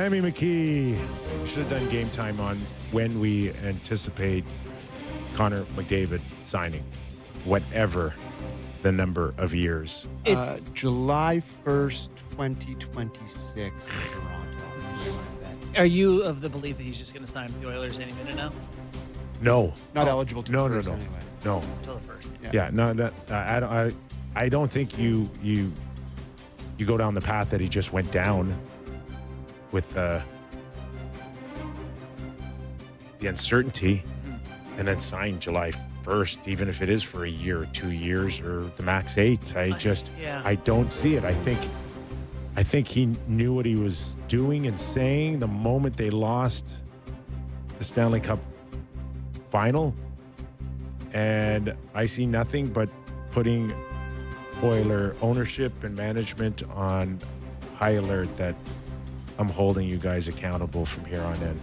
Sammy McKee. Should have done game time on when we anticipate Connor McDavid signing, whatever the number of years. It's July 1st, 2026 in Toronto. Are you of the belief that he's just going to sign with the Oilers any minute now? No. Not eligible to No, the no, first no. anyway. No. Until the first. Yeah, no, I don't think you go down the path that he just went down with the uncertainty and then sign July 1st, even if it is for a year or 2 years or the max 8. I don't see it. I think he knew what he was doing and saying the moment they lost the Stanley Cup final. And I see nothing but putting Oiler ownership and management on high alert that I'm holding you guys accountable from here on in.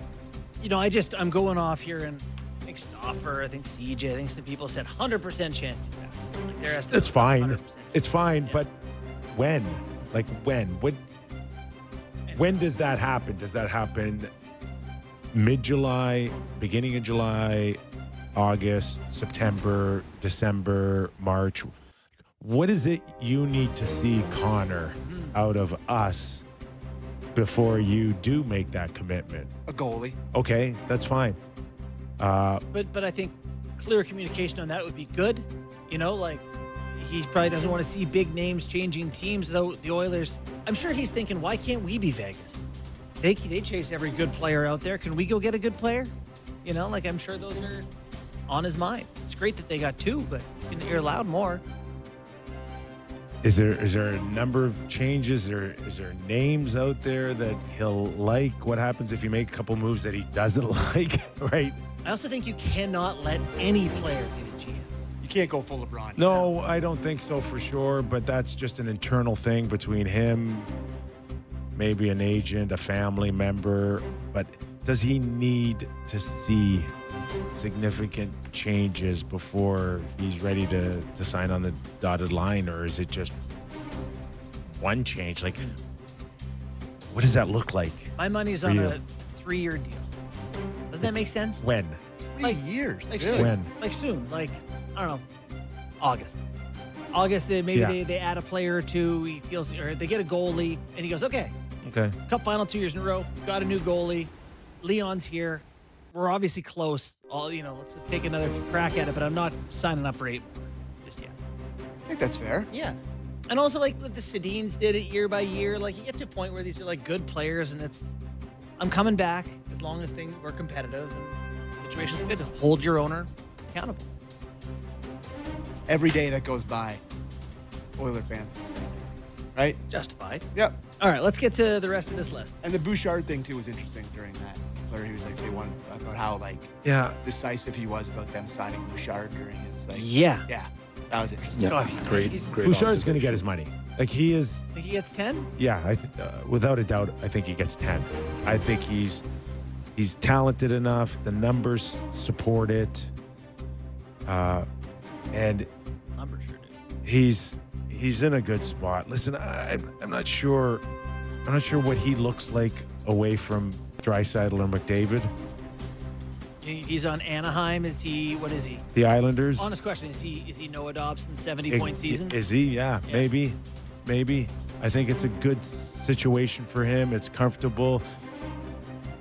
You know, I'm going off here, and I think Stauffer, I think CJ, I think some people said 100% chance he's back. Like their estimate It's fine. 100%. It's fine, Yeah. but when? Like when? When does that happen? Does that happen mid-July, beginning of July, August, September, December, March? What is it you need to see, Connor, out of us before you do make that commitment? A goalie. Okay, that's fine. But I think clear communication on that would be good. You know, like he probably doesn't want to see big names changing teams, though the Oilers, I'm sure he's thinking, why can't we be Vegas? They chase every good player out there. Can we go get a good player? You know, like I'm sure those are on his mind. It's great that they got two, but you're allowed more. Is there a number of changes? Is there names out there that he'll like? What happens if you make a couple moves that he doesn't like, right? I also think you cannot let any player be the GM. You can't go full LeBron. No, I don't think so for sure, but that's just an internal thing between him, maybe an agent, a family member. But does he need to see significant changes before he's ready to sign on the dotted line, or is it just one change? Like, what does that look like? My money's For on you. a 3-year deal. Doesn't that make sense? When? 3 years. Like really? soon. When? Like soon. Like, I don't know, August. Maybe they add a player or two. He feels, or they get a goalie, and he goes, okay, Okay. Cup final 2 years in a row. Got a new goalie. Leon's here. We're obviously close. Let's just take another crack at it, but I'm not signing up for 8 more just yet. I think that's fair. Yeah. And also, like the Sedins did it year by year. Like, you get to a point where these are like good players, and I'm coming back as long as things were competitive and situation's good. Hold your owner accountable. Every day that goes by, Oiler fan. Right? Justified. Yep. All right, let's get to the rest of this list. And the Bouchard thing, too, was interesting during that. Where he was like, they won about how, Yeah. decisive he was about them signing Bouchard during his, Yeah. Yeah. That was interesting. Yeah. God, Great. he's- Bouchard's going to get his money. Like, he is. Think he gets 10? Yeah, without a doubt, I think he gets 10. I think he's talented enough. The numbers support it, and Numbers sure do. he's in a good spot. Listen, I'm not sure. I'm not sure what he looks like away from Draisaitl or McDavid. He's on Anaheim. What is he? The Islanders. Honest question, is he Noah Dobson's 70-point season? Is he? Yeah, maybe. I think it's a good situation for him. It's comfortable.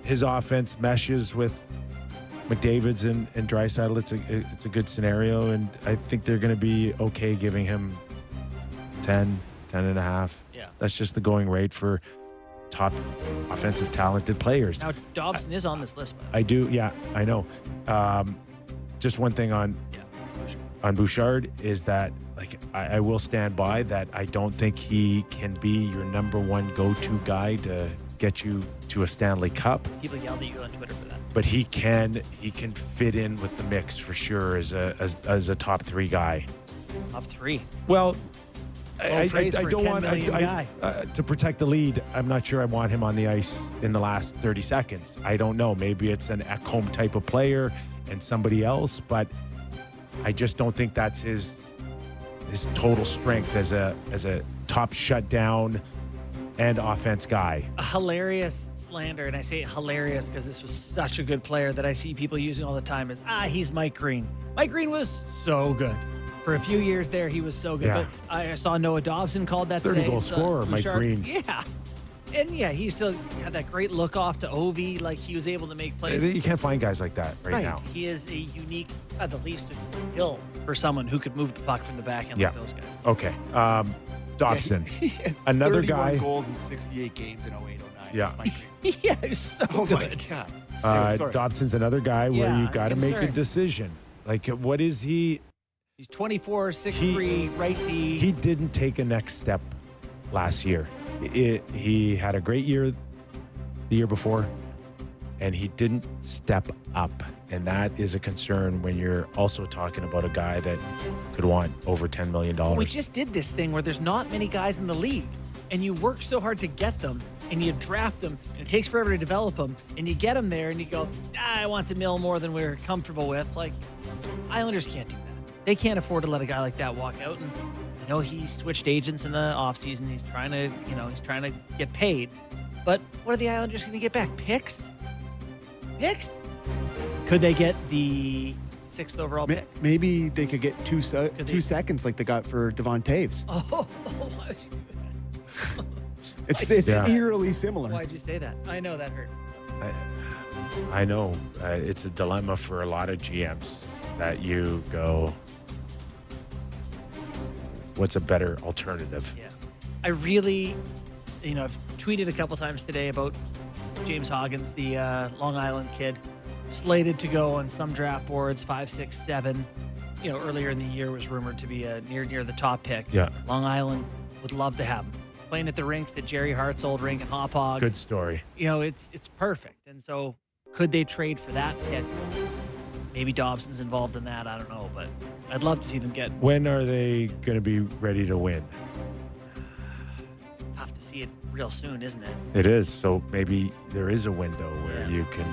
His offense meshes with McDavid's and Draisaitl. It's a good scenario, and I think they're going to be okay giving him 10 and a half. Yeah. That's just the going rate for top offensive talented players. Now, Dobson is on this list, but I do, yeah, I know. Just one thing on Bouchard is that, like, I will stand by that. I don't think he can be your number one go-to guy to get you to a Stanley Cup, people yelled at you on Twitter for that. but he can fit in with the mix for sure as a top 3 guy. Top 3. Well, I praise for a don't 10 want million guy. to protect the lead. I'm not sure I want him on the ice in the last 30 seconds. I don't know. Maybe it's an Ekholm type of player and somebody else, but I just don't think that's his total strength as a top shutdown and offense guy. A hilarious slander, and I say hilarious because this was such a good player that I see people using all the time is, he's Mike Green. Mike Green was so good. For a few years there, he was so good. Yeah. But I saw Noah Dobson called that 30 today. goal scorer, Mike Green. Yeah. And yeah, he still had that great look off to Ovi. Like he was able to make plays. You can't find guys like that right now. He is a unique, at the least, hill for someone who could move the puck from the back end like those guys. Okay. Dobson. He had Another 31 guy. goals in 68 games in 08, 09. Yeah. Mike Green. Yeah, he's so Oh, good. my God. Anyway, sorry. Dobson's another guy where Yeah, you got to I'm make a concerned. decision. Like, what is he? He's 24, 6'3", right D. He didn't take a next step last year. He had a great year the year before, and he didn't step up. And that is a concern when you're also talking about a guy that could want over $10 million. We just did this thing where there's not many guys in the league, and you work so hard to get them, and you draft them, and it takes forever to develop them, and you get them there, and you go, I want $1 million more than we're comfortable with. Like, Islanders can't do that. They can't afford to let a guy like that walk out. And I know he switched agents in the offseason. He's trying to get paid. But what are the Islanders going to get back? Picks? Could they get the 6th overall pick? Maybe they could get two they- seconds like they got for Devon Taves. Oh, why would you do that? It's Yeah. eerily similar. Why'd you say that? I know that hurt. I know it's a dilemma for a lot of GMs that you go, what's a better alternative? Yeah. I really, I've tweeted a couple times today about James Hoggins, the Long Island kid, slated to go on some draft boards, 5, 6, 7. Earlier in the year was rumored to be near the top pick. Yeah. Long Island would love to have him. Playing at the rinks, at Jerry Hart's old rink in Hauppauge. Good story. It's perfect. And so could they trade for that pick? Maybe Dobson's involved in that. I don't know, but I'd love to see them get. When are they going to be ready to win? Tough to see it real soon, isn't it? It is. So maybe there is a window where Yeah. you can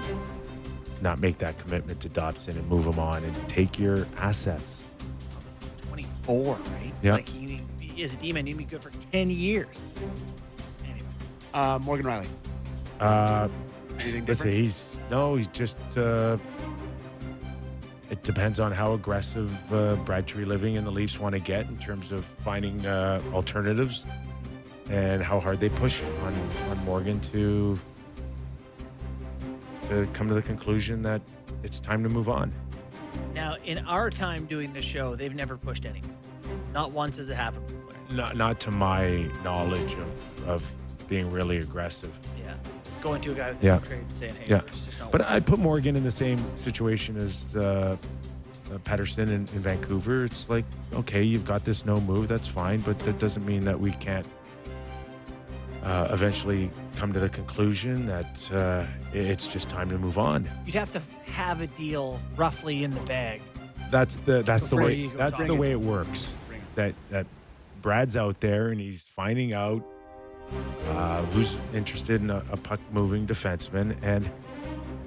not make that commitment to Dobson and move him on and take your assets. This is 24, right? Yeah. Like he is a D-man. He'd be good for 10 years. Anyway. Morgan Riley. Anything Listen, different? he's just. It depends on how aggressive Brad Treliving and the Leafs want to get in terms of finding alternatives, and how hard they push on Morgan to come to the conclusion that it's time to move on. Now, in our time doing the show, they've never pushed anyone. Not once has it happened with a player. Not to my knowledge of being really aggressive. Yeah. Going to a guy with Yeah. trade and saying, hey, Yeah. it's just not But working. I'd put Morgan in the same situation as Pettersson in Vancouver. It's like, okay, you've got this no move, that's fine, but that doesn't mean that we can't eventually come to the conclusion that it's just time to move on. You'd have to have a deal roughly in the bag. That's the Before way you go that's talk. the way it works. Bring him. That Brad's out there and he's finding out who's interested in a puck-moving defenseman. And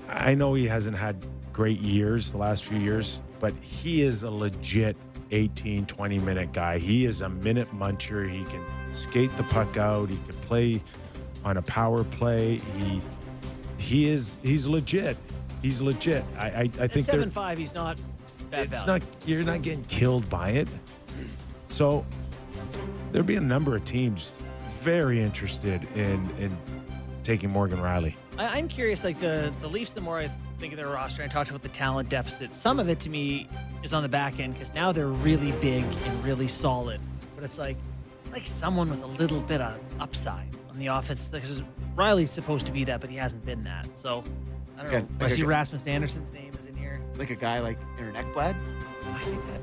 I know he hasn't had great years the last few years, but he is a legit 18, 20-minute guy. He is a minute muncher. He can skate the puck out. He can play on a power play. He's legit. He's legit. I At think they're 7'5", he's not bad it's value. not, you're not getting killed by it. So there'll be a number of teams very interested in taking Morgan Riley. I'm curious, like the Leafs, the more I think of their roster, and I talked about the talent deficit, some of it to me is on the back end because now they're really big and really solid. But it's like someone with a little bit of upside on the offense. Because Riley's supposed to be that, but he hasn't been that. So I don't know. I see Rasmus Anderson's name is in here. Like a guy like Aaron Ekblad. I think that